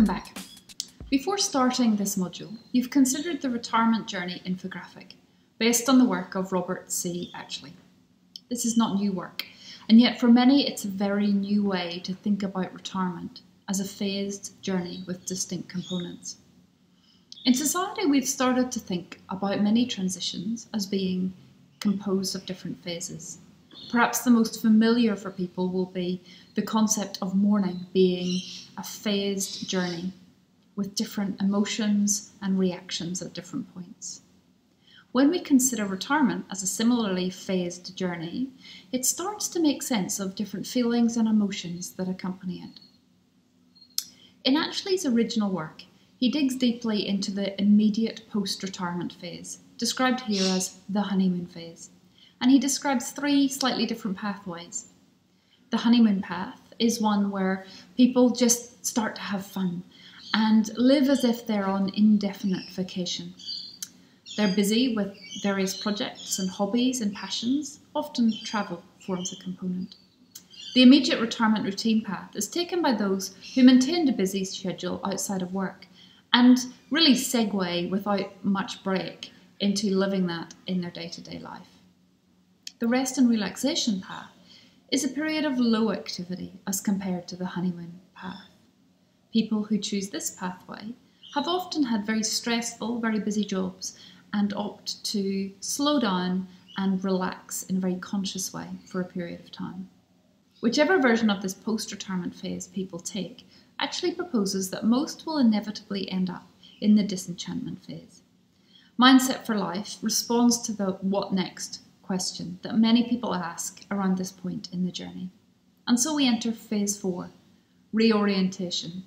Welcome back. Before starting this module, you've considered the retirement journey infographic based on the work of Robert C. Atchley. This is not new work, and yet for many it's a very new way to think about retirement as a phased journey with distinct components. In society, we've started to think about many transitions as being composed of different phases. Perhaps the most familiar for people will be the concept of mourning being a phased journey with different emotions and reactions at different points. When we consider retirement as a similarly phased journey, it starts to make sense of different feelings and emotions that accompany it. In Atchley's original work, he digs deeply into the immediate post-retirement phase, described here as the honeymoon phase, and he describes three slightly different pathways. The honeymoon path is one where people just start to have fun and live as if they're on indefinite vacation. They're busy with various projects and hobbies and passions, often travel forms a component. The immediate retirement routine path is taken by those who maintain a busy schedule outside of work and really segue without much break into living that in their day-to-day life. The rest and relaxation path is a period of low activity as compared to the honeymoon path. People who choose this pathway have often had very stressful, very busy jobs and opt to slow down and relax in a very conscious way for a period of time. Whichever version of this post-retirement phase people take actually proposes that most will inevitably end up in the disenchantment phase. Mindset for Life responds to the what next question that many people ask around this point in the journey. And so we enter phase 4, reorientation,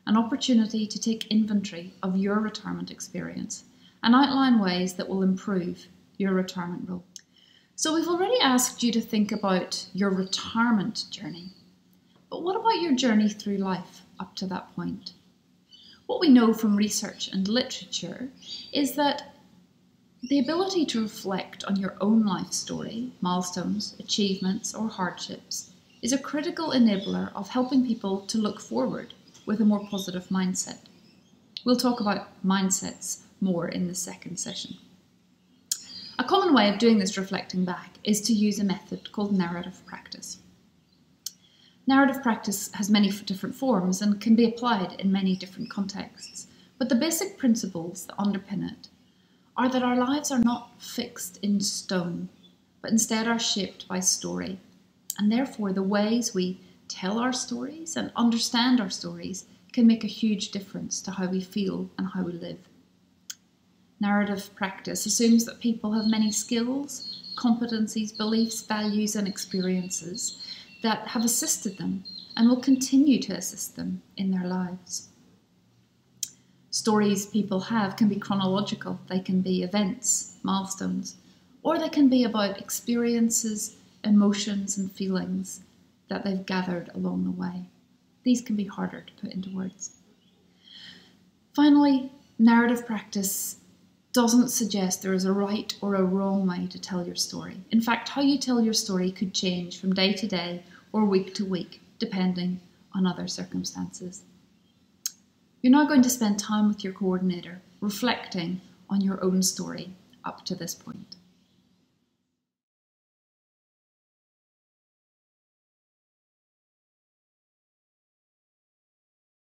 an opportunity to take inventory of your retirement experience and outline ways that will improve your retirement role. So we've already asked you to think about your retirement journey, but what about your journey through life up to that point? What we know from research and literature is that the ability to reflect on your own life story, milestones, achievements, or hardships is a critical enabler of helping people to look forward with a more positive mindset. We'll talk about mindsets more in the second session. A common way of doing this reflecting back is to use a method called narrative practice. Narrative practice has many different forms and can be applied in many different contexts, but the basic principles that underpin it are that our lives are not fixed in stone, but instead are shaped by story. And therefore, the ways we tell our stories and understand our stories can make a huge difference to how we feel and how we live. Narrative practice assumes that people have many skills, competencies, beliefs, values, and experiences that have assisted them and will continue to assist them in their lives. Stories people have can be chronological, they can be events, milestones, or they can be about experiences, emotions, and feelings that they've gathered along the way. These can be harder to put into words. Finally, narrative practice doesn't suggest there is a right or a wrong way to tell your story. In fact, how you tell your story could change from day to day or week to week, depending on other circumstances. You're now going to spend time with your coordinator, reflecting on your own story up to this point.